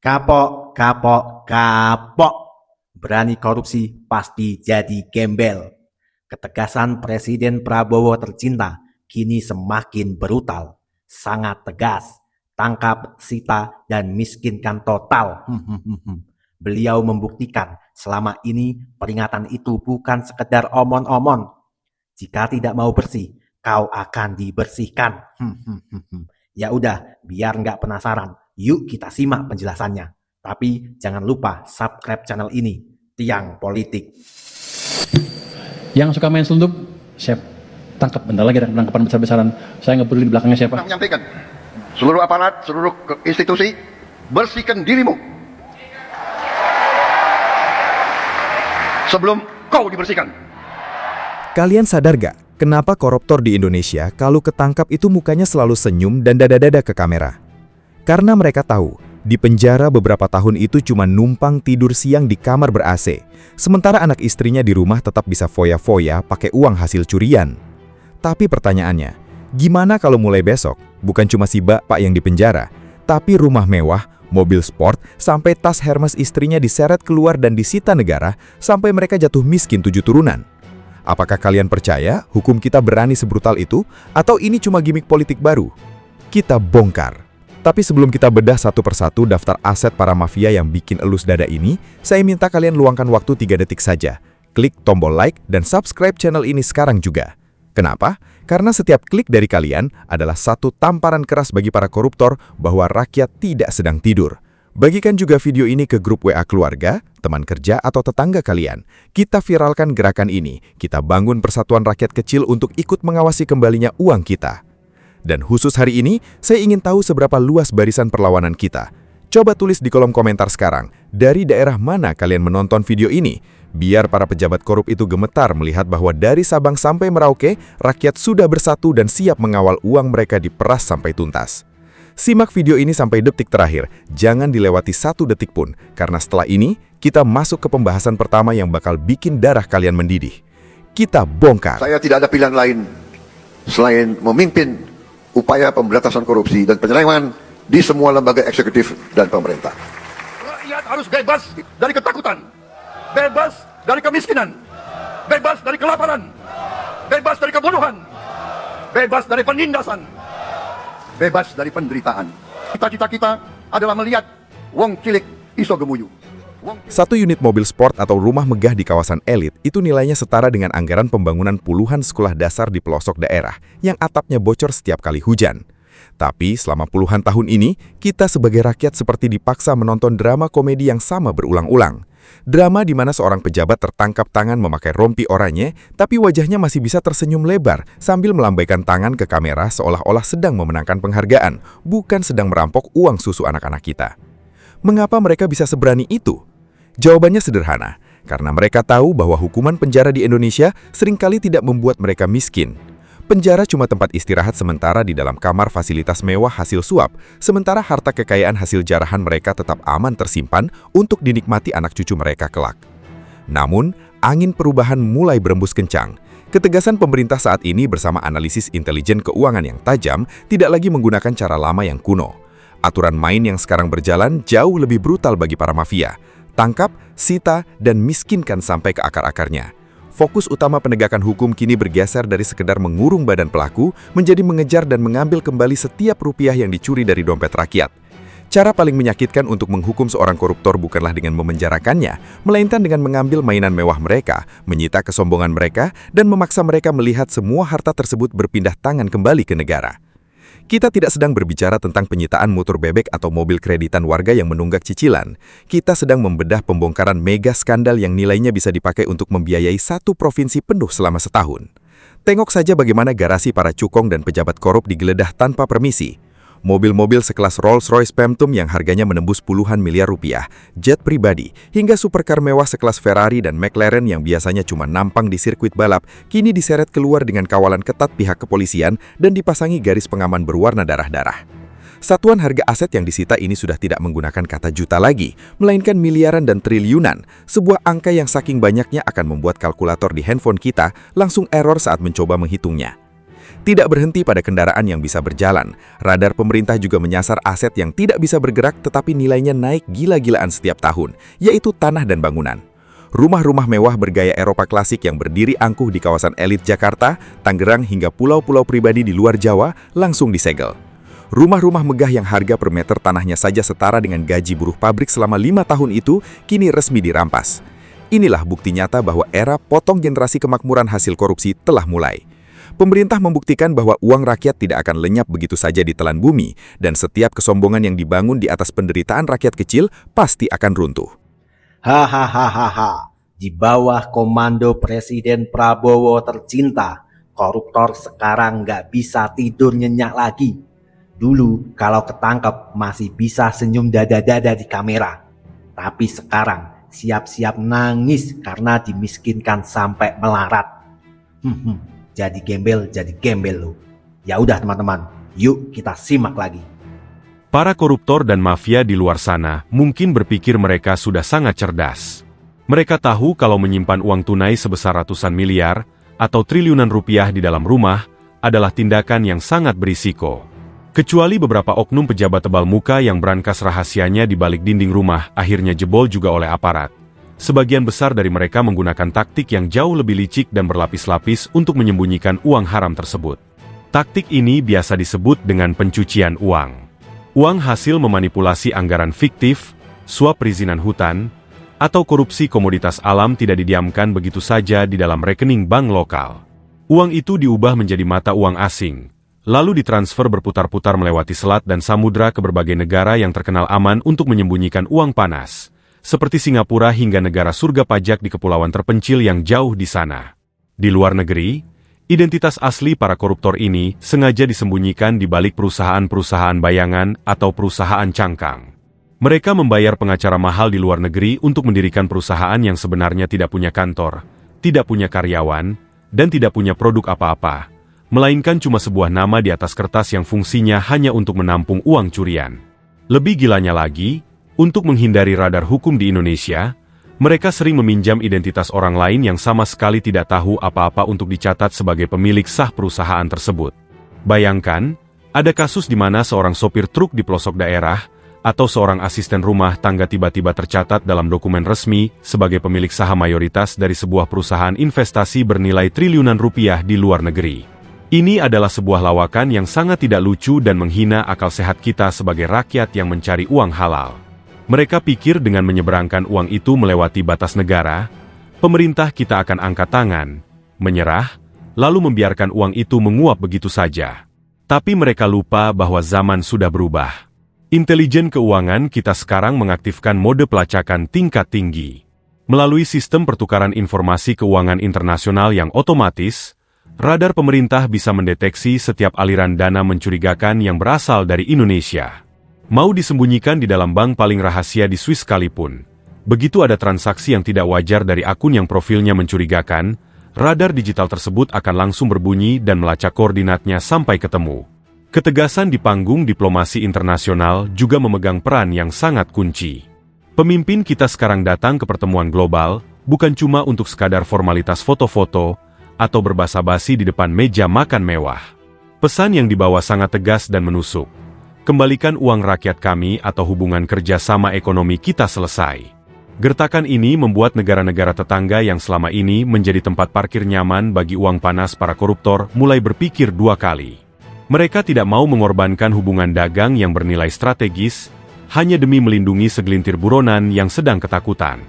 Kapok, kapok, kapok. Berani korupsi pasti jadi gembel. Ketegasan Presiden Prabowo tercinta kini semakin brutal. Sangat tegas. Tangkap, sita, dan miskinkan total. Beliau membuktikan selama ini peringatan itu bukan sekedar omon-omon. Jika tidak mau bersih, kau akan dibersihkan. Ya udah, biar nggak penasaran. Yuk kita simak penjelasannya. Tapi jangan lupa subscribe channel ini, Tiang Politik. Yang suka main selundup, saya tangkap. Bentar lagi ada penangkapan besar-besaran. Saya nggak peduli di belakangnya siapa. Menyampaikan, seluruh aparat, seluruh institusi, bersihkan dirimu sebelum kau dibersihkan. Kalian sadar gak, kenapa koruptor di Indonesia kalau ketangkap itu mukanya selalu senyum dan dada-dada ke kamera? Karena mereka tahu, di penjara beberapa tahun itu cuma numpang tidur siang di kamar ber-AC, sementara anak istrinya di rumah tetap bisa foya-foya pakai uang hasil curian. Tapi pertanyaannya, gimana kalau mulai besok, bukan cuma si bapak yang di penjara, tapi rumah mewah, mobil sport, sampai tas Hermes istrinya diseret keluar dan disita negara, sampai mereka jatuh miskin 7 turunan? Apakah kalian percaya hukum kita berani sebrutal itu, atau ini cuma gimik politik baru? Kita bongkar. Tapi sebelum kita bedah satu persatu daftar aset para mafia yang bikin elus dada ini, saya minta kalian luangkan waktu 3 detik saja. Klik tombol like dan subscribe channel ini sekarang juga. Kenapa? Karena setiap klik dari kalian adalah satu tamparan keras bagi para koruptor bahwa rakyat tidak sedang tidur. Bagikan juga video ini ke grup WA keluarga, teman kerja, atau tetangga kalian. Kita viralkan gerakan ini. Kita bangun persatuan rakyat kecil untuk ikut mengawasi kembalinya uang kita. Dan khusus hari ini, saya ingin tahu seberapa luas barisan perlawanan kita. Coba tulis di kolom komentar sekarang, dari daerah mana kalian menonton video ini? Biar para pejabat korup itu gemetar melihat bahwa dari Sabang sampai Merauke, rakyat sudah bersatu dan siap mengawal uang mereka diperas sampai tuntas. Simak video ini sampai detik terakhir, jangan dilewati 1 detik pun, karena setelah ini, kita masuk ke pembahasan pertama yang bakal bikin darah kalian mendidih. Kita bongkar. Saya tidak ada pilihan lain selain memimpin upaya pemberantasan korupsi dan penyelewengan di semua lembaga eksekutif dan pemerintah. Rakyat harus bebas dari ketakutan, bebas dari kemiskinan, bebas dari kelaparan, bebas dari kebunuhan, bebas dari penindasan, bebas dari penderitaan. Cita-cita kita adalah melihat wong cilik iso gemuyu. Satu unit mobil sport atau rumah megah di kawasan elit itu nilainya setara dengan anggaran pembangunan puluhan sekolah dasar di pelosok daerah yang atapnya bocor setiap kali hujan. Tapi selama puluhan tahun ini, kita sebagai rakyat seperti dipaksa menonton drama komedi yang sama berulang-ulang. Drama di mana seorang pejabat tertangkap tangan memakai rompi oranye, tapi wajahnya masih bisa tersenyum lebar sambil melambaikan tangan ke kamera seolah-olah sedang memenangkan penghargaan, bukan sedang merampok uang susu anak-anak kita. Mengapa mereka bisa seberani itu? Jawabannya sederhana, karena mereka tahu bahwa hukuman penjara di Indonesia seringkali tidak membuat mereka miskin. Penjara cuma tempat istirahat sementara di dalam kamar fasilitas mewah hasil suap, sementara harta kekayaan hasil jarahan mereka tetap aman tersimpan untuk dinikmati anak cucu mereka kelak. Namun, angin perubahan mulai berembus kencang. Ketegasan pemerintah saat ini bersama analisis intelijen keuangan yang tajam tidak lagi menggunakan cara lama yang kuno. Aturan main yang sekarang berjalan jauh lebih brutal bagi para mafia. Tangkap, sita, dan miskinkan sampai ke akar-akarnya. Fokus utama penegakan hukum kini bergeser dari sekedar mengurung badan pelaku menjadi mengejar dan mengambil kembali setiap rupiah yang dicuri dari dompet rakyat. Cara paling menyakitkan untuk menghukum seorang koruptor bukanlah dengan memenjarakannya, melainkan dengan mengambil mainan mewah mereka, menyita kesombongan mereka, dan memaksa mereka melihat semua harta tersebut berpindah tangan kembali ke negara. Kita tidak sedang berbicara tentang penyitaan motor bebek atau mobil kreditan warga yang menunggak cicilan. Kita sedang membedah pembongkaran mega skandal yang nilainya bisa dipakai untuk membiayai 1 provinsi penuh selama setahun. Tengok saja bagaimana garasi para cukong dan pejabat korup digeledah tanpa permisi. Mobil-mobil sekelas Rolls-Royce Phantom yang harganya menembus puluhan miliar rupiah, jet pribadi, hingga supercar mewah sekelas Ferrari dan McLaren yang biasanya cuma nampang di sirkuit balap, kini diseret keluar dengan kawalan ketat pihak kepolisian dan dipasangi garis pengaman berwarna darah-darah. Satuan harga aset yang disita ini sudah tidak menggunakan kata juta lagi, melainkan miliaran dan triliunan, sebuah angka yang saking banyaknya akan membuat kalkulator di handphone kita langsung error saat mencoba menghitungnya. Tidak berhenti pada kendaraan yang bisa berjalan, radar pemerintah juga menyasar aset yang tidak bisa bergerak tetapi nilainya naik gila-gilaan setiap tahun, yaitu tanah dan bangunan. Rumah-rumah mewah bergaya Eropa klasik yang berdiri angkuh di kawasan elit Jakarta, Tangerang hingga pulau-pulau pribadi di luar Jawa langsung disegel. Rumah-rumah megah yang harga per meter tanahnya saja setara dengan gaji buruh pabrik selama 5 tahun itu kini resmi dirampas. Inilah bukti nyata bahwa era potong generasi kemakmuran hasil korupsi telah mulai. Pemerintah membuktikan bahwa uang rakyat tidak akan lenyap begitu saja di telan bumi, dan setiap kesombongan yang dibangun di atas penderitaan rakyat kecil pasti akan runtuh. Hahaha, di bawah komando Presiden Prabowo tercinta, koruptor sekarang nggak bisa tidur nyenyak lagi. Dulu kalau ketangkep masih bisa senyum dada-dada di kamera. Tapi sekarang siap-siap nangis karena dimiskinkan sampai melarat. Jadi gembel lo. Ya udah teman-teman, yuk kita simak lagi. Para koruptor dan mafia di luar sana mungkin berpikir mereka sudah sangat cerdas. Mereka tahu kalau menyimpan uang tunai sebesar ratusan miliar atau triliunan rupiah di dalam rumah adalah tindakan yang sangat berisiko. Kecuali beberapa oknum pejabat tebal muka yang berangkas rahasianya di balik dinding rumah akhirnya jebol juga oleh aparat. Sebagian besar dari mereka menggunakan taktik yang jauh lebih licik dan berlapis-lapis untuk menyembunyikan uang haram tersebut. Taktik ini biasa disebut dengan pencucian uang. Uang hasil memanipulasi anggaran fiktif, suap perizinan hutan, atau korupsi komoditas alam tidak didiamkan begitu saja di dalam rekening bank lokal. Uang itu diubah menjadi mata uang asing, lalu ditransfer berputar-putar melewati selat dan samudra ke berbagai negara yang terkenal aman untuk menyembunyikan uang panas, seperti Singapura hingga negara surga pajak di kepulauan terpencil yang jauh di sana. Di luar negeri, identitas asli para koruptor ini sengaja disembunyikan di balik perusahaan-perusahaan bayangan atau perusahaan cangkang. Mereka membayar pengacara mahal di luar negeri untuk mendirikan perusahaan yang sebenarnya tidak punya kantor, tidak punya karyawan, dan tidak punya produk apa-apa, melainkan cuma sebuah nama di atas kertas yang fungsinya hanya untuk menampung uang curian. Lebih gilanya lagi, untuk menghindari radar hukum di Indonesia, mereka sering meminjam identitas orang lain yang sama sekali tidak tahu apa-apa untuk dicatat sebagai pemilik sah perusahaan tersebut. Bayangkan, ada kasus di mana seorang sopir truk di pelosok daerah atau seorang asisten rumah tangga tiba-tiba tercatat dalam dokumen resmi sebagai pemilik saham mayoritas dari sebuah perusahaan investasi bernilai triliunan rupiah di luar negeri. Ini adalah sebuah lawakan yang sangat tidak lucu dan menghina akal sehat kita sebagai rakyat yang mencari uang halal. Mereka pikir dengan menyeberangkan uang itu melewati batas negara, pemerintah kita akan angkat tangan, menyerah, lalu membiarkan uang itu menguap begitu saja. Tapi mereka lupa bahwa zaman sudah berubah. Intelijen keuangan kita sekarang mengaktifkan mode pelacakan tingkat tinggi. Melalui sistem pertukaran informasi keuangan internasional yang otomatis, radar pemerintah bisa mendeteksi setiap aliran dana mencurigakan yang berasal dari Indonesia. Mau disembunyikan di dalam bank paling rahasia di Swiss sekalipun, begitu ada transaksi yang tidak wajar dari akun yang profilnya mencurigakan, radar digital tersebut akan langsung berbunyi dan melacak koordinatnya sampai ketemu. Ketegasan di panggung diplomasi internasional juga memegang peran yang sangat kunci. Pemimpin kita sekarang datang ke pertemuan global, bukan cuma untuk sekadar formalitas foto-foto, atau berbasa-basi di depan meja makan mewah. Pesan yang dibawa sangat tegas dan menusuk. Kembalikan uang rakyat kami atau hubungan kerja sama ekonomi kita selesai. Gertakan ini membuat negara-negara tetangga yang selama ini menjadi tempat parkir nyaman bagi uang panas para koruptor mulai berpikir dua kali. Mereka tidak mau mengorbankan hubungan dagang yang bernilai strategis, hanya demi melindungi segelintir buronan yang sedang ketakutan.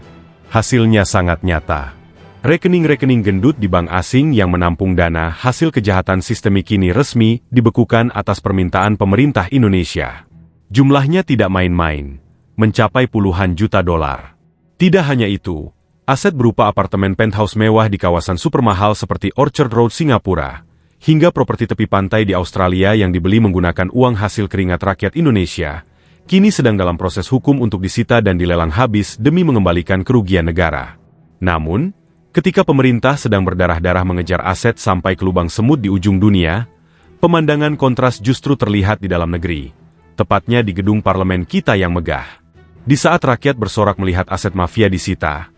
Hasilnya sangat nyata. Rekening-rekening gendut di bank asing yang menampung dana hasil kejahatan sistemik kini resmi dibekukan atas permintaan pemerintah Indonesia. Jumlahnya tidak main-main, mencapai puluhan juta dolar. Tidak hanya itu, aset berupa apartemen penthouse mewah di kawasan supermahal seperti Orchard Road Singapura, hingga properti tepi pantai di Australia yang dibeli menggunakan uang hasil keringat rakyat Indonesia, kini sedang dalam proses hukum untuk disita dan dilelang habis demi mengembalikan kerugian negara. Namun, ketika pemerintah sedang berdarah-darah mengejar aset sampai ke lubang semut di ujung dunia, pemandangan kontras justru terlihat di dalam negeri, tepatnya di gedung parlemen kita yang megah. Di saat rakyat bersorak melihat aset mafia disita,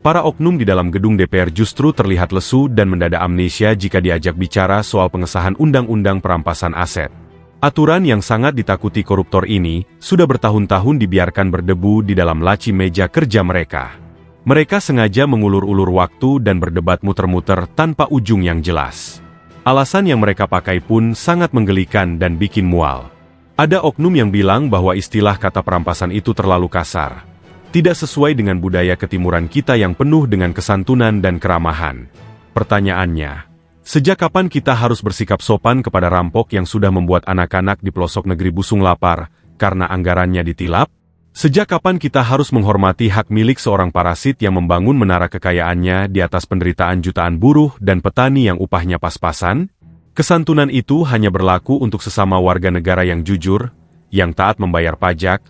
Para oknum di dalam gedung DPR justru terlihat lesu dan mendadak amnesia jika diajak bicara soal pengesahan undang-undang perampasan aset. Aturan yang sangat ditakuti koruptor ini sudah bertahun-tahun dibiarkan berdebu di dalam laci meja kerja mereka. Mereka sengaja mengulur-ulur waktu dan berdebat muter-muter tanpa ujung yang jelas. Alasan yang mereka pakai pun sangat menggelikan dan bikin mual. Ada oknum yang bilang bahwa istilah kata perampasan itu terlalu kasar. Tidak sesuai dengan budaya ketimuran kita yang penuh dengan kesantunan dan keramahan. Pertanyaannya, sejak kapan kita harus bersikap sopan kepada rampok yang sudah membuat anak-anak di pelosok negeri busung lapar karena anggarannya ditilap? Sejak kapan kita harus menghormati hak milik seorang parasit yang membangun menara kekayaannya di atas penderitaan jutaan buruh dan petani yang upahnya pas-pasan? Kesantunan itu hanya berlaku untuk sesama warga negara yang jujur, yang taat membayar pajak,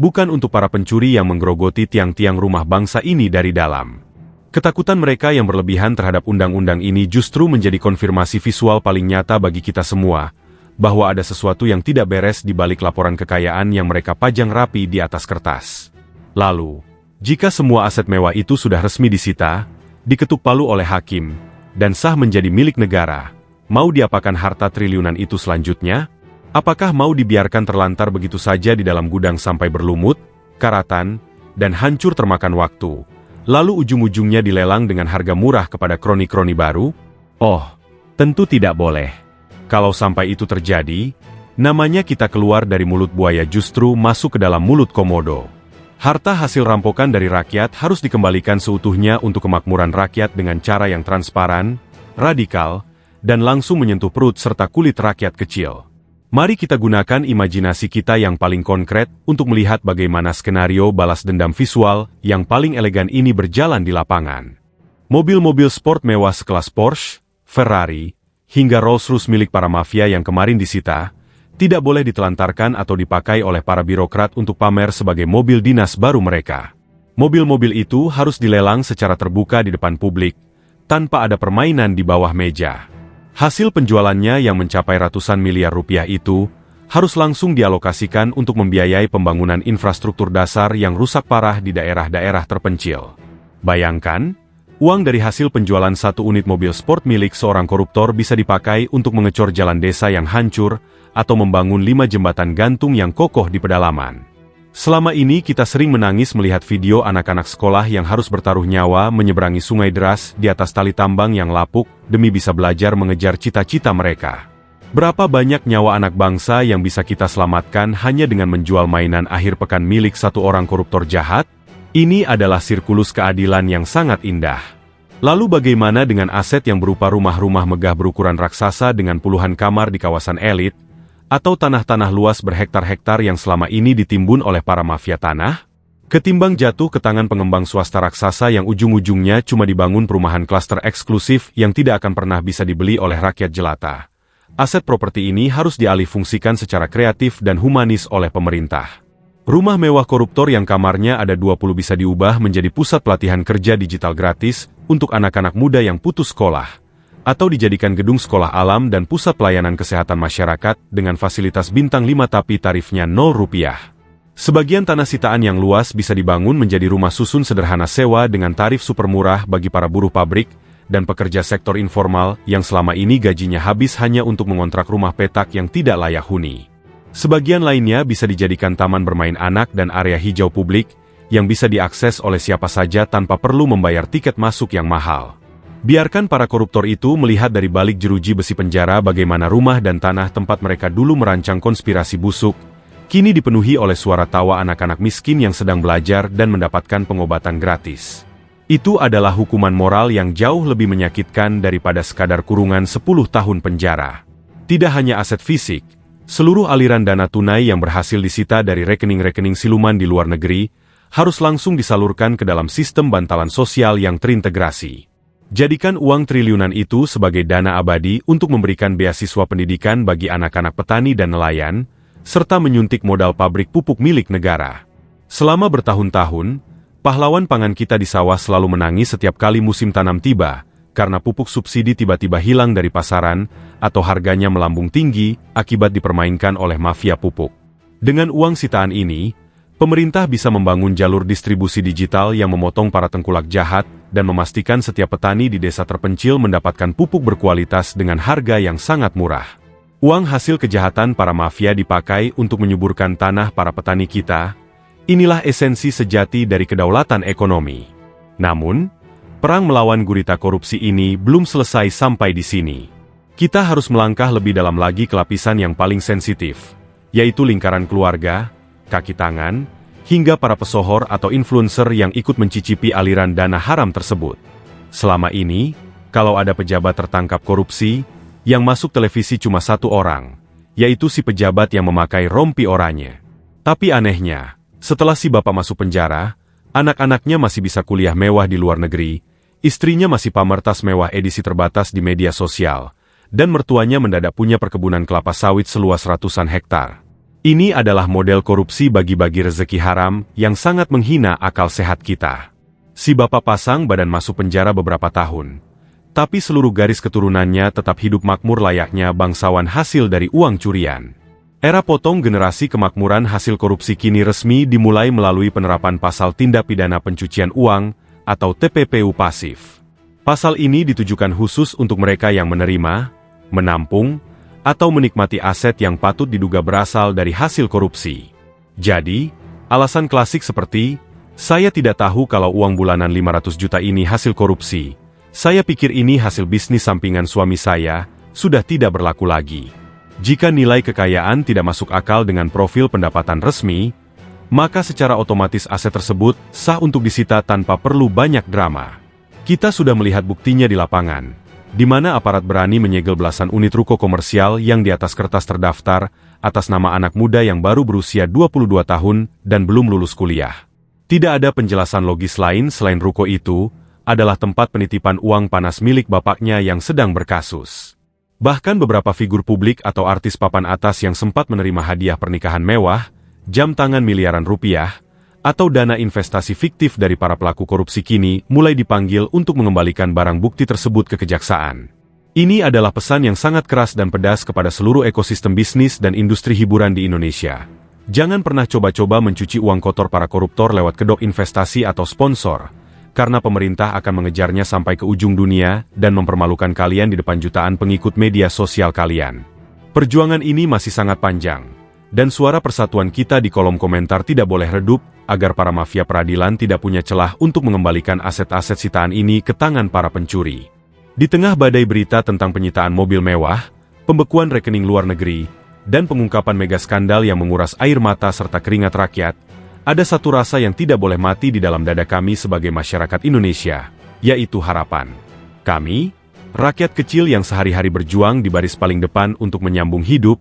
bukan untuk para pencuri yang menggerogoti tiang-tiang rumah bangsa ini dari dalam. Ketakutan mereka yang berlebihan terhadap undang-undang ini justru menjadi konfirmasi visual paling nyata bagi kita semua, bahwa ada sesuatu yang tidak beres di balik laporan kekayaan yang mereka pajang rapi di atas kertas. Lalu, jika semua aset mewah itu sudah resmi disita, diketuk palu oleh hakim, dan sah menjadi milik negara, mau diapakan harta triliunan itu selanjutnya? Apakah mau dibiarkan terlantar begitu saja di dalam gudang sampai berlumut, karatan, dan hancur termakan waktu, lalu ujung-ujungnya dilelang dengan harga murah kepada kroni-kroni baru? Oh, tentu tidak boleh. Kalau sampai itu terjadi, namanya kita keluar dari mulut buaya justru masuk ke dalam mulut komodo. Harta hasil rampokan dari rakyat harus dikembalikan seutuhnya untuk kemakmuran rakyat dengan cara yang transparan, radikal, dan langsung menyentuh perut serta kulit rakyat kecil. Mari kita gunakan imajinasi kita yang paling konkret untuk melihat bagaimana skenario balas dendam visual yang paling elegan ini berjalan di lapangan. Mobil-mobil sport mewah sekelas Porsche, Ferrari, hingga Rolls-Royce milik para mafia yang kemarin disita, tidak boleh ditelantarkan atau dipakai oleh para birokrat untuk pamer sebagai mobil dinas baru mereka. Mobil-mobil itu harus dilelang secara terbuka di depan publik, tanpa ada permainan di bawah meja. Hasil penjualannya yang mencapai ratusan miliar rupiah itu, harus langsung dialokasikan untuk membiayai pembangunan infrastruktur dasar yang rusak parah di daerah-daerah terpencil. Bayangkan, uang dari hasil penjualan satu unit mobil sport milik seorang koruptor bisa dipakai untuk mengecor jalan desa yang hancur, atau membangun 5 jembatan gantung yang kokoh di pedalaman. Selama ini kita sering menangis melihat video anak-anak sekolah yang harus bertaruh nyawa menyeberangi sungai deras di atas tali tambang yang lapuk demi bisa belajar mengejar cita-cita mereka. Berapa banyak nyawa anak bangsa yang bisa kita selamatkan hanya dengan menjual mainan akhir pekan milik satu orang koruptor jahat? Ini adalah sirkulus keadilan yang sangat indah. Lalu bagaimana dengan aset yang berupa rumah-rumah megah berukuran raksasa dengan puluhan kamar di kawasan elit, atau tanah-tanah luas berhektar-hektar yang selama ini ditimbun oleh para mafia tanah? Ketimbang jatuh ke tangan pengembang swasta raksasa yang ujung-ujungnya cuma dibangun perumahan klaster eksklusif yang tidak akan pernah bisa dibeli oleh rakyat jelata. Aset properti ini harus dialihfungsikan secara kreatif dan humanis oleh pemerintah. Rumah mewah koruptor yang kamarnya ada 20 bisa diubah menjadi pusat pelatihan kerja digital gratis untuk anak-anak muda yang putus sekolah, atau dijadikan gedung sekolah alam dan pusat pelayanan kesehatan masyarakat dengan fasilitas bintang 5 tapi tarifnya 0 rupiah. Sebagian tanah sitaan yang luas bisa dibangun menjadi rumah susun sederhana sewa dengan tarif super murah bagi para buruh pabrik dan pekerja sektor informal yang selama ini gajinya habis hanya untuk mengontrak rumah petak yang tidak layak huni. Sebagian lainnya bisa dijadikan taman bermain anak dan area hijau publik yang bisa diakses oleh siapa saja tanpa perlu membayar tiket masuk yang mahal. Biarkan para koruptor itu melihat dari balik jeruji besi penjara bagaimana rumah dan tanah tempat mereka dulu merancang konspirasi busuk, kini dipenuhi oleh suara tawa anak-anak miskin yang sedang belajar dan mendapatkan pengobatan gratis. Itu adalah hukuman moral yang jauh lebih menyakitkan daripada sekadar kurungan 10 tahun penjara. Tidak hanya aset fisik, seluruh aliran dana tunai yang berhasil disita dari rekening-rekening siluman di luar negeri, harus langsung disalurkan ke dalam sistem bantalan sosial yang terintegrasi. Jadikan uang triliunan itu sebagai dana abadi untuk memberikan beasiswa pendidikan bagi anak-anak petani dan nelayan, serta menyuntik modal pabrik pupuk milik negara. Selama bertahun-tahun, pahlawan pangan kita di sawah selalu menangis setiap kali musim tanam tiba, karena pupuk subsidi tiba-tiba hilang dari pasaran, atau harganya melambung tinggi akibat dipermainkan oleh mafia pupuk. Dengan uang sitaan ini, pemerintah bisa membangun jalur distribusi digital yang memotong para tengkulak jahat, dan memastikan setiap petani di desa terpencil mendapatkan pupuk berkualitas dengan harga yang sangat murah. Uang hasil kejahatan para mafia dipakai untuk menyuburkan tanah para petani kita. Inilah esensi sejati dari kedaulatan ekonomi. Namun, perang melawan gurita korupsi ini belum selesai sampai di sini. Kita harus melangkah lebih dalam lagi ke lapisan yang paling sensitif, yaitu lingkaran keluarga, kaki tangan, hingga para pesohor atau influencer yang ikut mencicipi aliran dana haram tersebut. Selama ini, kalau ada pejabat tertangkap korupsi, yang masuk televisi cuma satu orang, yaitu si pejabat yang memakai rompi oranye. Tapi anehnya, setelah si bapak masuk penjara, anak-anaknya masih bisa kuliah mewah di luar negeri, istrinya masih pamer tas mewah edisi terbatas di media sosial, dan mertuanya mendadak punya perkebunan kelapa sawit seluas ratusan hektar. Ini adalah model korupsi bagi-bagi rezeki haram yang sangat menghina akal sehat kita. Si bapak pasang badan masuk penjara beberapa tahun, tapi seluruh garis keturunannya tetap hidup makmur layaknya bangsawan hasil dari uang curian. Era potong generasi kemakmuran hasil korupsi kini resmi dimulai melalui penerapan pasal tindak pidana pencucian uang atau TPPU pasif. Pasal ini ditujukan khusus untuk mereka yang menerima, menampung, atau menikmati aset yang patut diduga berasal dari hasil korupsi. Jadi, alasan klasik seperti, saya tidak tahu kalau uang bulanan 500 juta ini hasil korupsi, saya pikir ini hasil bisnis sampingan suami saya, sudah tidak berlaku lagi. Jika nilai kekayaan tidak masuk akal dengan profil pendapatan resmi, maka secara otomatis aset tersebut sah untuk disita tanpa perlu banyak drama. Kita sudah melihat buktinya di lapangan, di mana aparat berani menyegel belasan unit ruko komersial yang di atas kertas terdaftar atas nama anak muda yang baru berusia 22 tahun dan belum lulus kuliah. Tidak ada penjelasan logis lain selain ruko itu adalah tempat penitipan uang panas milik bapaknya yang sedang berkasus. Bahkan beberapa figur publik atau artis papan atas yang sempat menerima hadiah pernikahan mewah, jam tangan miliaran rupiah, atau dana investasi fiktif dari para pelaku korupsi kini mulai dipanggil untuk mengembalikan barang bukti tersebut ke kejaksaan. Ini adalah pesan yang sangat keras dan pedas kepada seluruh ekosistem bisnis dan industri hiburan di Indonesia. Jangan pernah coba-coba mencuci uang kotor para koruptor lewat kedok investasi atau sponsor, karena pemerintah akan mengejarnya sampai ke ujung dunia dan mempermalukan kalian di depan jutaan pengikut media sosial kalian. Perjuangan ini masih sangat panjang, dan suara persatuan kita di kolom komentar tidak boleh redup, agar para mafia peradilan tidak punya celah untuk mengembalikan aset-aset sitaan ini ke tangan para pencuri. Di tengah badai berita tentang penyitaan mobil mewah, pembekuan rekening luar negeri, dan pengungkapan mega skandal yang menguras air mata serta keringat rakyat, ada satu rasa yang tidak boleh mati di dalam dada kami sebagai masyarakat Indonesia, yaitu harapan. Kami, rakyat kecil yang sehari-hari berjuang di baris paling depan untuk menyambung hidup,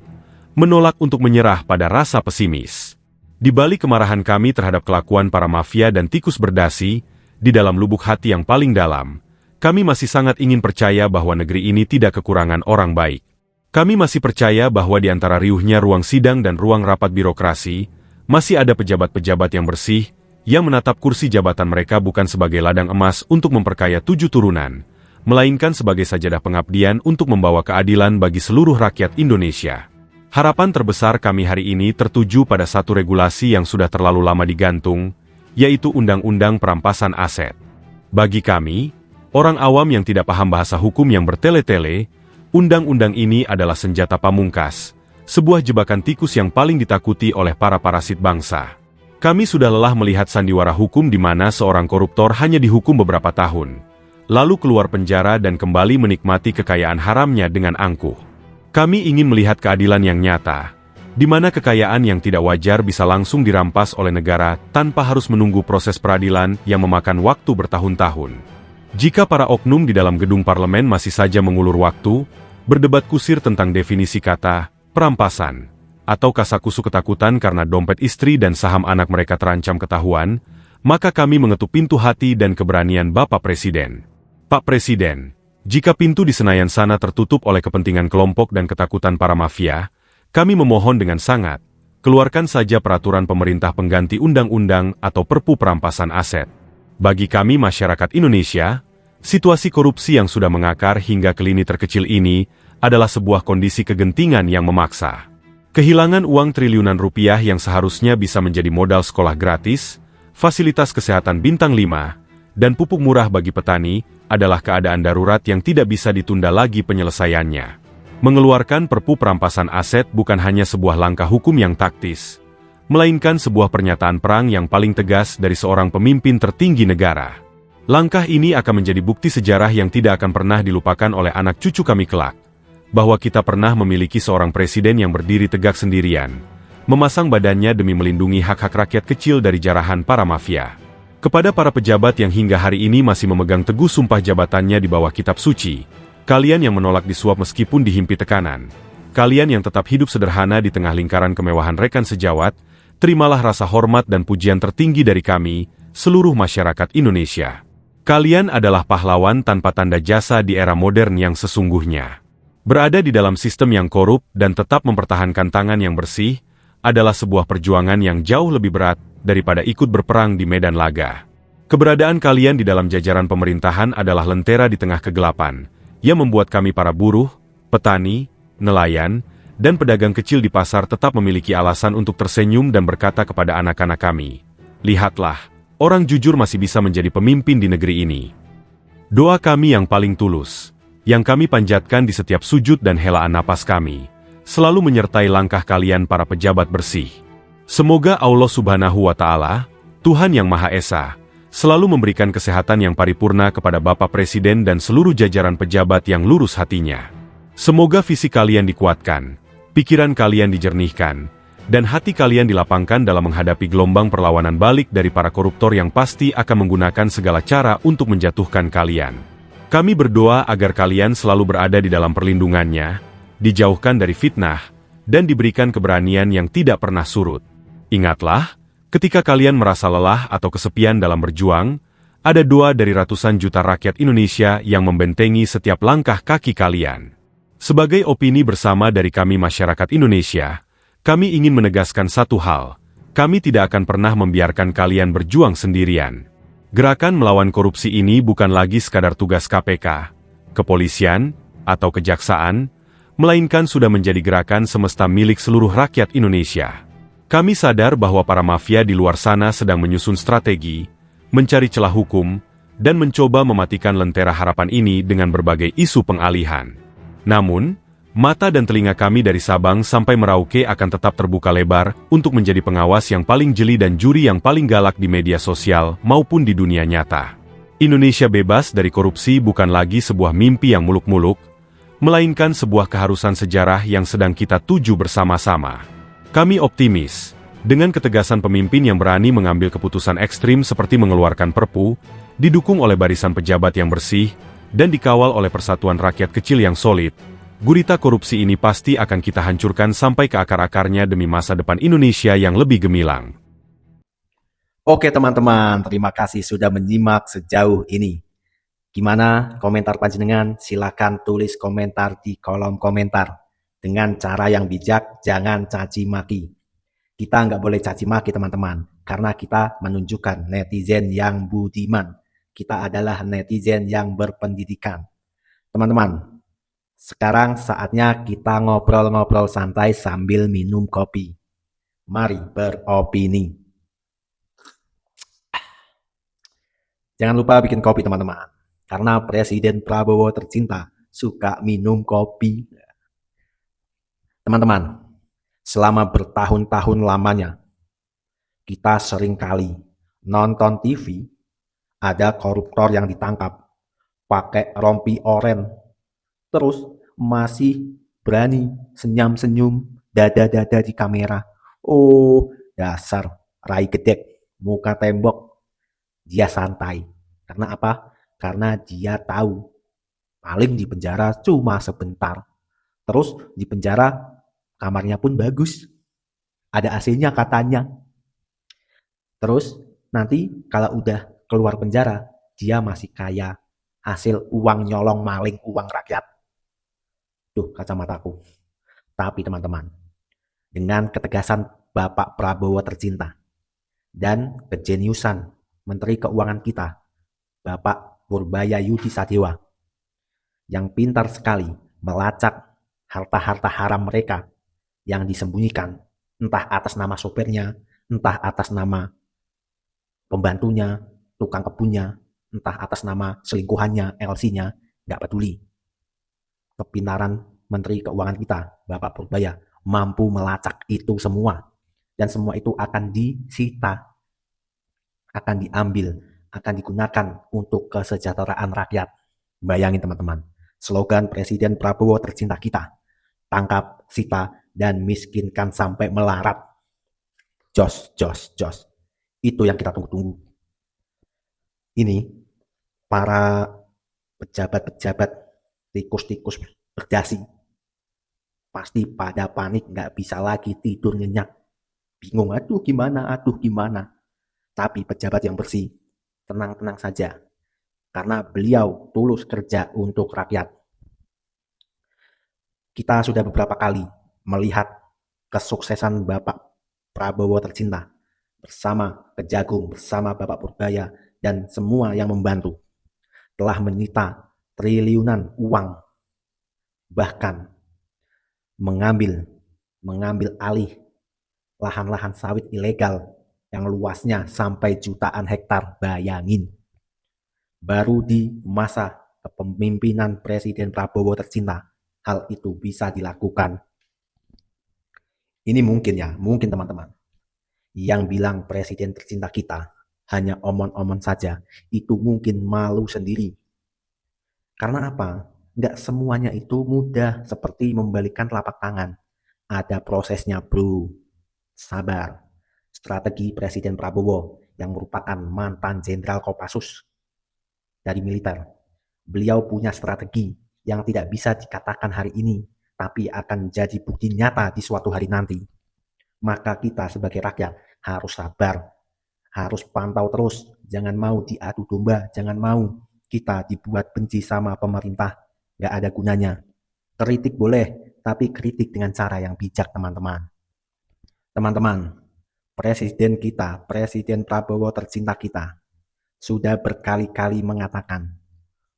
menolak untuk menyerah pada rasa pesimis. Di balik kemarahan kami terhadap kelakuan para mafia dan tikus berdasi, di dalam lubuk hati yang paling dalam, kami masih sangat ingin percaya bahwa negeri ini tidak kekurangan orang baik. Kami masih percaya bahwa di antara riuhnya ruang sidang dan ruang rapat birokrasi, masih ada pejabat-pejabat yang bersih, yang menatap kursi jabatan mereka bukan sebagai ladang emas untuk memperkaya 7 turunan, melainkan sebagai sajadah pengabdian untuk membawa keadilan bagi seluruh rakyat Indonesia. Harapan terbesar kami hari ini tertuju pada satu regulasi yang sudah terlalu lama digantung, yaitu Undang-Undang Perampasan Aset. Bagi kami, orang awam yang tidak paham bahasa hukum yang bertele-tele, undang-undang ini adalah senjata pamungkas, sebuah jebakan tikus yang paling ditakuti oleh para parasit bangsa. Kami sudah lelah melihat sandiwara hukum di mana seorang koruptor hanya dihukum beberapa tahun, lalu keluar penjara dan kembali menikmati kekayaan haramnya dengan angkuh. Kami ingin melihat keadilan yang nyata, di mana kekayaan yang tidak wajar bisa langsung dirampas oleh negara tanpa harus menunggu proses peradilan yang memakan waktu bertahun-tahun. Jika para oknum di dalam gedung parlemen masih saja mengulur waktu, berdebat kusir tentang definisi kata perampasan, atau kasakusuk ketakutan karena dompet istri dan saham anak mereka terancam ketahuan, maka kami mengetuk pintu hati dan keberanian Bapak Presiden. Pak Presiden, jika pintu di Senayan sana tertutup oleh kepentingan kelompok dan ketakutan para mafia, kami memohon dengan sangat, keluarkan saja peraturan pemerintah pengganti undang-undang atau Perpu Perampasan Aset. Bagi kami masyarakat Indonesia, situasi korupsi yang sudah mengakar hingga ke lini terkecil ini adalah sebuah kondisi kegentingan yang memaksa. Kehilangan uang triliunan rupiah yang seharusnya bisa menjadi modal sekolah gratis, fasilitas kesehatan bintang 5, dan pupuk murah bagi petani adalah keadaan darurat yang tidak bisa ditunda lagi penyelesaiannya. Mengeluarkan Perpu perampasan aset bukan hanya sebuah langkah hukum yang taktis, melainkan sebuah pernyataan perang yang paling tegas dari seorang pemimpin tertinggi negara. Langkah ini akan menjadi bukti sejarah yang tidak akan pernah dilupakan oleh anak cucu kami kelak, bahwa kita pernah memiliki seorang presiden yang berdiri tegak sendirian, memasang badannya demi melindungi hak-hak rakyat kecil dari jarahan para mafia. Kepada para pejabat yang hingga hari ini masih memegang teguh sumpah jabatannya di bawah kitab suci, kalian yang menolak disuap meskipun dihimpit tekanan, kalian yang tetap hidup sederhana di tengah lingkaran kemewahan rekan sejawat, terimalah rasa hormat dan pujian tertinggi dari kami, seluruh masyarakat Indonesia. Kalian adalah pahlawan tanpa tanda jasa di era modern yang sesungguhnya. Berada di dalam sistem yang korup dan tetap mempertahankan tangan yang bersih adalah sebuah perjuangan yang jauh lebih berat daripada ikut berperang di medan laga. Keberadaan kalian di dalam jajaran pemerintahan adalah lentera di tengah kegelapan, yang membuat kami para buruh, petani, nelayan, dan pedagang kecil di pasar tetap memiliki alasan untuk tersenyum dan berkata kepada anak-anak kami, "Lihatlah, orang jujur masih bisa menjadi pemimpin di negeri ini." Doa kami yang paling tulus, yang kami panjatkan di setiap sujud dan helaan napas kami, selalu menyertai langkah kalian para pejabat bersih. Semoga Allah Subhanahu wa Ta'ala, Tuhan yang Maha Esa, selalu memberikan kesehatan yang paripurna kepada Bapak Presiden dan seluruh jajaran pejabat yang lurus hatinya. Semoga visi kalian dikuatkan, pikiran kalian dijernihkan, dan hati kalian dilapangkan dalam menghadapi gelombang perlawanan balik dari para koruptor yang pasti akan menggunakan segala cara untuk menjatuhkan kalian. Kami berdoa agar kalian selalu berada di dalam perlindungannya, dijauhkan dari fitnah, dan diberikan keberanian yang tidak pernah surut. Ingatlah, ketika kalian merasa lelah atau kesepian dalam berjuang, ada doa dari ratusan juta rakyat Indonesia yang membentengi setiap langkah kaki kalian. Sebagai opini bersama dari kami masyarakat Indonesia, kami ingin menegaskan satu hal, kami tidak akan pernah membiarkan kalian berjuang sendirian. Gerakan melawan korupsi ini bukan lagi sekadar tugas KPK, kepolisian, atau kejaksaan, melainkan sudah menjadi gerakan semesta milik seluruh rakyat Indonesia. Kami sadar bahwa para mafia di luar sana sedang menyusun strategi, mencari celah hukum, dan mencoba mematikan lentera harapan ini dengan berbagai isu pengalihan. Namun, mata dan telinga kami dari Sabang sampai Merauke akan tetap terbuka lebar untuk menjadi pengawas yang paling jeli dan juri yang paling galak di media sosial maupun di dunia nyata. Indonesia bebas dari korupsi bukan lagi sebuah mimpi yang muluk-muluk, melainkan sebuah keharusan sejarah yang sedang kita tuju bersama-sama. Kami optimis, dengan ketegasan pemimpin yang berani mengambil keputusan ekstrim seperti mengeluarkan Perpu, didukung oleh barisan pejabat yang bersih, dan dikawal oleh persatuan rakyat kecil yang solid, gurita korupsi ini pasti akan kita hancurkan sampai ke akar-akarnya demi masa depan Indonesia yang lebih gemilang. Oke teman-teman, terima kasih sudah menyimak sejauh ini. Gimana komentar panjenengan? Silakan tulis komentar di kolom komentar. Dengan cara yang bijak, jangan caci maki. Kita nggak boleh caci maki teman-teman, karena kita menunjukkan netizen yang budiman. Kita adalah netizen yang berpendidikan. Teman-teman, sekarang saatnya kita ngobrol-ngobrol santai sambil minum kopi. Mari beropini. Jangan lupa bikin kopi teman-teman, karena Presiden Prabowo tercinta suka minum kopi. Teman-teman, selama bertahun-tahun lamanya, kita sering kali nonton TV, ada koruptor yang ditangkap, pakai rompi oren, terus masih berani senyum-senyum, dada-dada di kamera. Oh, dasar rai gedek, muka tembok. Dia santai. Karena apa? Karena dia tahu paling di penjara cuma sebentar. Terus di penjara kamarnya pun bagus. Ada AC-nya katanya. Terus nanti kalau udah keluar penjara, dia masih kaya. Hasil uang nyolong maling uang rakyat. Tuh kacamataku. Tapi teman-teman, dengan ketegasan Bapak Prabowo tercinta dan kejeniusan Menteri Keuangan kita, Bapak Purbayayudi Sadewa, yang pintar sekali melacak harta-harta haram mereka yang disembunyikan, entah atas nama sopirnya, entah atas nama pembantunya, tukang kebunnya, entah atas nama selingkuhannya, LC-nya, nggak peduli. Kepintaran Menteri Keuangan kita, Bapak Purbaya, mampu melacak itu semua. Dan semua itu akan disita, akan diambil, akan digunakan untuk kesejahteraan rakyat. Bayangin teman-teman, slogan Presiden Prabowo tercinta kita, tangkap, sita, dan miskinkan sampai melarat. Jos, jos, jos. Itu yang kita tunggu-tunggu. Ini para pejabat-pejabat, tikus-tikus berdasi, pasti pada panik, nggak bisa lagi tidur nyenyak. Bingung, aduh gimana. Tapi pejabat yang bersih, tenang-tenang saja. Karena beliau tulus kerja untuk rakyat. Kita sudah beberapa kali melihat kesuksesan Bapak Prabowo tercinta bersama Kejagung, bersama Bapak Purbaya, dan semua yang membantu. Telah menyita triliunan uang, bahkan mengambil alih lahan-lahan sawit ilegal yang luasnya sampai jutaan hektar. Bayangin, baru di masa kepemimpinan Presiden Prabowo tercinta hal itu bisa dilakukan. Ini mungkin teman-teman. Yang bilang Presiden tercinta kita hanya omon-omon saja, itu mungkin malu sendiri. Karena apa? Nggak semuanya itu mudah seperti membalikkan telapak tangan. Ada prosesnya, bro. Sabar. Strategi Presiden Prabowo yang merupakan mantan Jenderal Kopassus dari militer. Beliau punya strategi yang tidak bisa dikatakan hari ini, tapi akan jadi bukti nyata di suatu hari nanti. Maka kita sebagai rakyat harus sabar, harus pantau terus, jangan mau diadu domba, jangan mau kita dibuat benci sama pemerintah, nggak ada gunanya. Kritik boleh, tapi kritik dengan cara yang bijak, teman-teman. Teman-teman, Presiden kita, Presiden Prabowo tercinta kita, sudah berkali-kali mengatakan,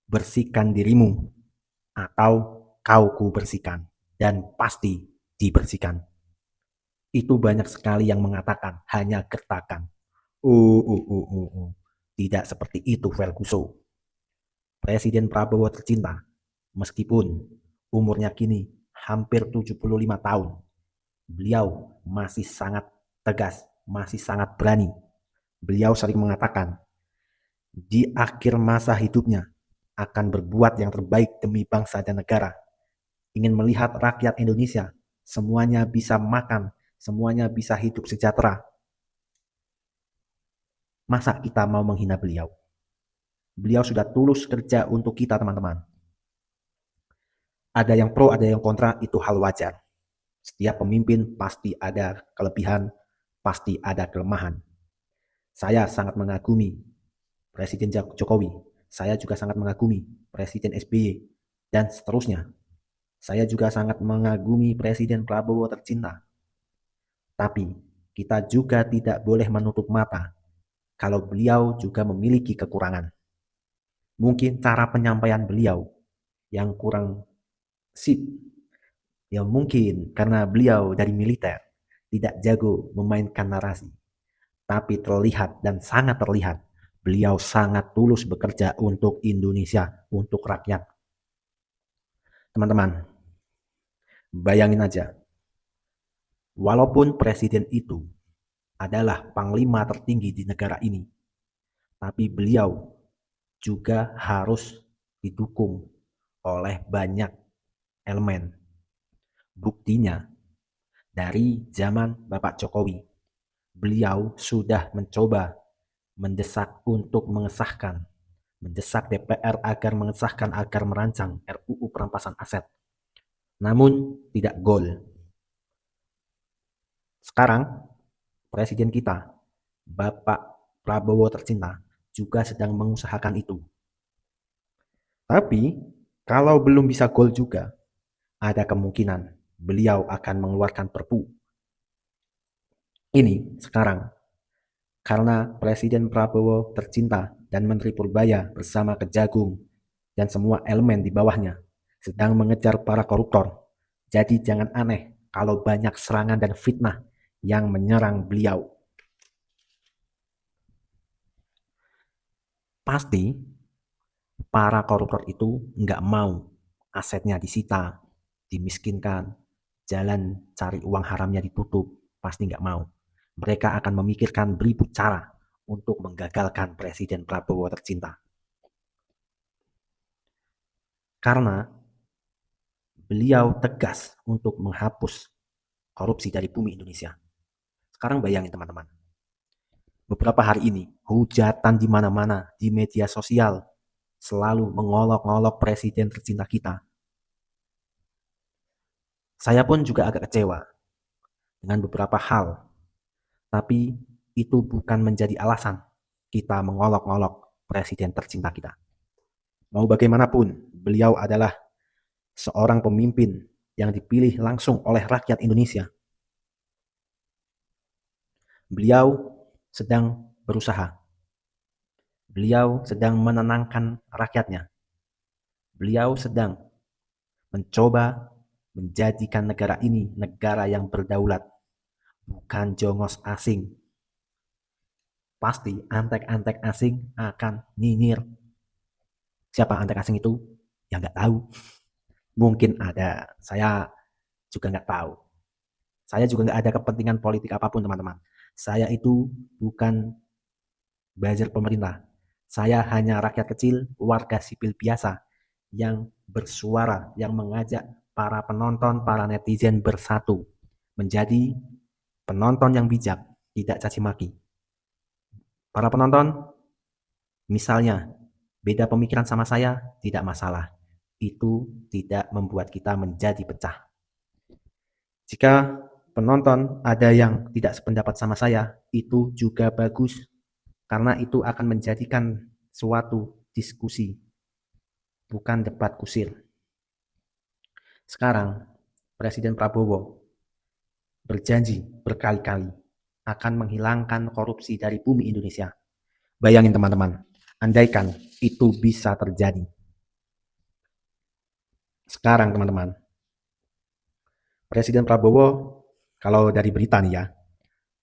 bersihkan dirimu, atau kau ku bersihkan, dan pasti dibersihkan. Itu banyak sekali yang mengatakan, hanya gertakan. Tidak seperti itu, Ferguson. Presiden Prabowo tercinta, meskipun umurnya kini hampir 75 tahun, beliau masih sangat tegas, masih sangat berani. Beliau sering mengatakan, di akhir masa hidupnya akan berbuat yang terbaik demi bangsa dan negara. Ingin melihat rakyat Indonesia semuanya bisa makan, semuanya bisa hidup sejahtera. Masa kita mau menghina beliau? Beliau sudah tulus kerja untuk kita, teman-teman. Ada yang pro, ada yang kontra, itu hal wajar. Setiap pemimpin pasti ada kelebihan, pasti ada kelemahan. Saya sangat mengagumi Presiden Jokowi. Saya juga sangat mengagumi Presiden SBY, dan seterusnya. Saya juga sangat mengagumi Presiden Prabowo tercinta. Tapi kita juga tidak boleh menutup mata kalau beliau juga memiliki kekurangan. Mungkin cara penyampaian beliau yang kurang sip. Ya mungkin karena beliau dari militer tidak jago memainkan narasi. Tapi terlihat dan sangat terlihat beliau sangat tulus bekerja untuk Indonesia, untuk rakyat. Teman-teman, bayangin aja. Walaupun presiden itu adalah panglima tertinggi di negara ini, tapi beliau juga harus didukung oleh banyak elemen. Buktinya, dari zaman Bapak Jokowi, beliau sudah mencoba mendesak untuk mendesak DPR agar mengesahkan, agar merancang RUU perampasan aset. Namun tidak gol. Sekarang presiden kita, Bapak Prabowo tercinta, juga sedang mengusahakan itu. Tapi kalau belum bisa gol juga, ada kemungkinan beliau akan mengeluarkan Perpu. Ini sekarang karena Presiden Prabowo tercinta dan Menteri Purbaya bersama Kejagung dan semua elemen di bawahnya sedang mengejar para koruptor. Jadi jangan aneh kalau banyak serangan dan fitnah yang menyerang beliau. Pasti para koruptor itu nggak mau asetnya disita, dimiskinkan, jalan cari uang haramnya ditutup. Pasti nggak mau. Mereka akan memikirkan beribu cara untuk menggagalkan Presiden Prabowo tercinta. Karena beliau tegas untuk menghapus korupsi dari bumi Indonesia. Sekarang bayangin teman-teman, beberapa hari ini hujatan di mana-mana di media sosial selalu mengolok-olok presiden tercinta kita. Saya pun juga agak kecewa dengan beberapa hal, tapi itu bukan menjadi alasan kita mengolok-olok presiden tercinta kita. Mau bagaimanapun, beliau adalah seorang pemimpin yang dipilih langsung oleh rakyat Indonesia. Beliau sedang berusaha. Beliau sedang menenangkan rakyatnya. Beliau sedang mencoba menjadikan negara ini negara yang berdaulat, bukan jongos asing. Pasti antek-antek asing akan nyinyir. Siapa antek asing itu? Ya nggak tahu. Mungkin ada, saya juga nggak tahu. Saya juga nggak ada kepentingan politik apapun teman-teman. Saya itu bukan buzzer pemerintah. Saya hanya rakyat kecil, warga sipil biasa yang bersuara, yang mengajak para penonton, para netizen bersatu menjadi penonton yang bijak, tidak caci maki. Para penonton, misalnya beda pemikiran sama saya, tidak masalah. Itu tidak membuat kita menjadi pecah. Jika penonton ada yang tidak sependapat sama saya, itu juga bagus. Karena itu akan menjadikan suatu diskusi, bukan debat kusir. Sekarang, Presiden Prabowo berjanji berkali-kali akan menghilangkan korupsi dari bumi Indonesia. Bayangin teman-teman, andaikan itu bisa terjadi. Sekarang teman-teman, Presiden Prabowo, kalau dari berita nih ya,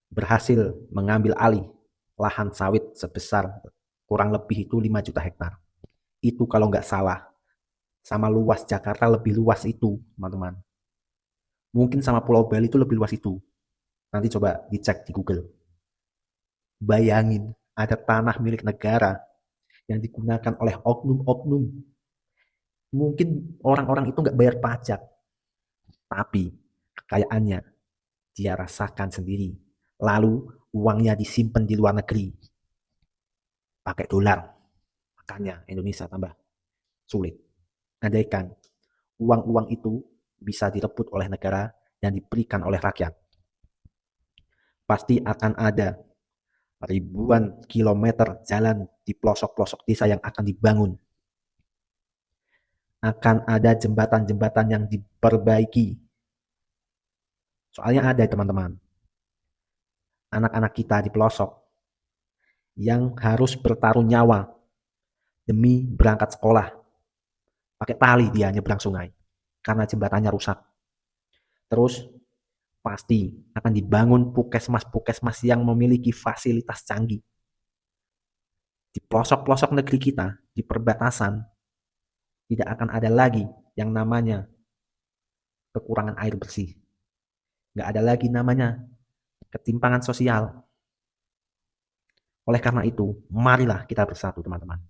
berhasil mengambil alih lahan sawit sebesar kurang lebih itu 5 juta hektar. Itu kalau nggak salah, sama luas Jakarta lebih luas itu, teman-teman. Mungkin sama Pulau Bali itu lebih luas itu. Nanti coba dicek di Google. Bayangin, ada tanah milik negara yang digunakan oleh oknum-oknum. Mungkin orang-orang itu nggak bayar pajak, tapi kekayaannya dia rasakan sendiri. Lalu uangnya disimpan di luar negeri, pakai dolar. Makanya Indonesia tambah sulit. Andaikan uang-uang itu bisa direbut oleh negara dan diberikan oleh rakyat, pasti akan ada ribuan kilometer jalan di pelosok-pelosok desa yang akan dibangun. Akan ada jembatan-jembatan yang diperbaiki. Soalnya ada teman-teman, anak-anak kita di pelosok yang harus bertaruh nyawa demi berangkat sekolah. Pakai tali dia nyebrang sungai karena jembatannya rusak. Terus pasti akan dibangun puskesmas-puskesmas yang memiliki fasilitas canggih. Di pelosok-pelosok negeri kita, di perbatasan, tidak akan ada lagi yang namanya kekurangan air bersih. Nggak ada lagi namanya ketimpangan sosial. Oleh karena itu, marilah kita bersatu teman-teman.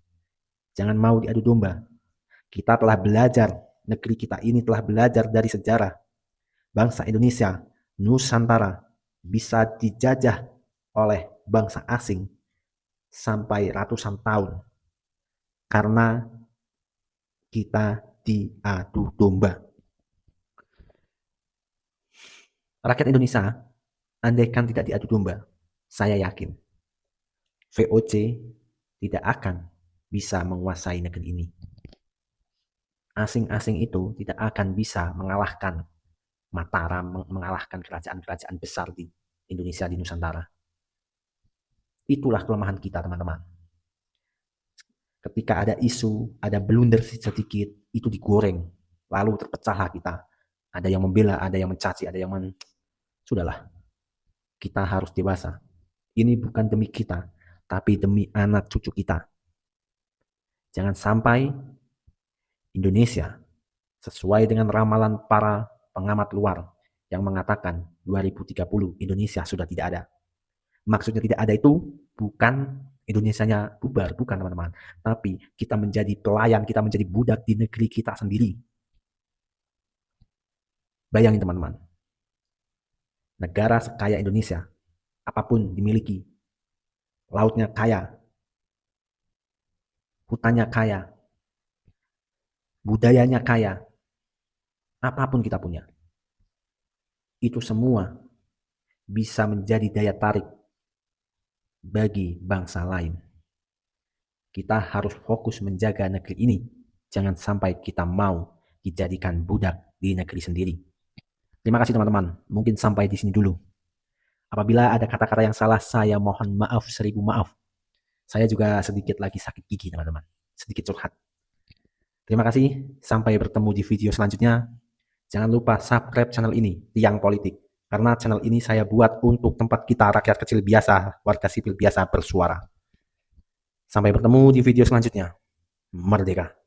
Jangan mau diadu domba. Kita telah belajar, negeri kita ini telah belajar dari sejarah. Bangsa Indonesia, Nusantara, bisa dijajah oleh bangsa asing sampai ratusan tahun. Karena kita diadu domba. Rakyat Indonesia, andaikan tidak diadu domba, saya yakin VOC tidak akan bisa menguasai negeri ini. Asing-asing itu tidak akan bisa mengalahkan Mataram, mengalahkan kerajaan-kerajaan besar di Indonesia, di Nusantara. Itulah kelemahan kita, teman-teman. Ketika ada isu, ada blunder sedikit, itu digoreng. Lalu terpecahlah kita. Ada yang membela, ada yang mencaci, ada yang Sudahlah. Kita harus dewasa. Ini bukan demi kita, tapi demi anak cucu kita. Jangan sampai Indonesia, sesuai dengan ramalan para pengamat luar yang mengatakan 2030 Indonesia sudah tidak ada. Maksudnya tidak ada itu bukan Indonesianya bubar, bukan teman-teman. Tapi kita menjadi pelayan, kita menjadi budak di negeri kita sendiri. Bayangin teman-teman, negara sekaya Indonesia, apapun dimiliki, lautnya kaya, hutannya kaya, budayanya kaya, apapun kita punya, itu semua bisa menjadi daya tarik bagi bangsa lain. Kita harus fokus menjaga negeri ini. Jangan sampai kita mau dijadikan budak di negeri sendiri. Terima kasih teman-teman. Mungkin sampai di sini dulu. Apabila ada kata-kata yang salah, saya mohon maaf 1000 maaf. Saya juga sedikit lagi sakit gigi teman-teman. Sedikit curhat. Terima kasih. Sampai bertemu di video selanjutnya. Jangan lupa subscribe channel ini, Tiang Politik. Karena channel ini saya buat untuk tempat kita rakyat kecil biasa, warga sipil biasa bersuara. Sampai bertemu di video selanjutnya. Merdeka!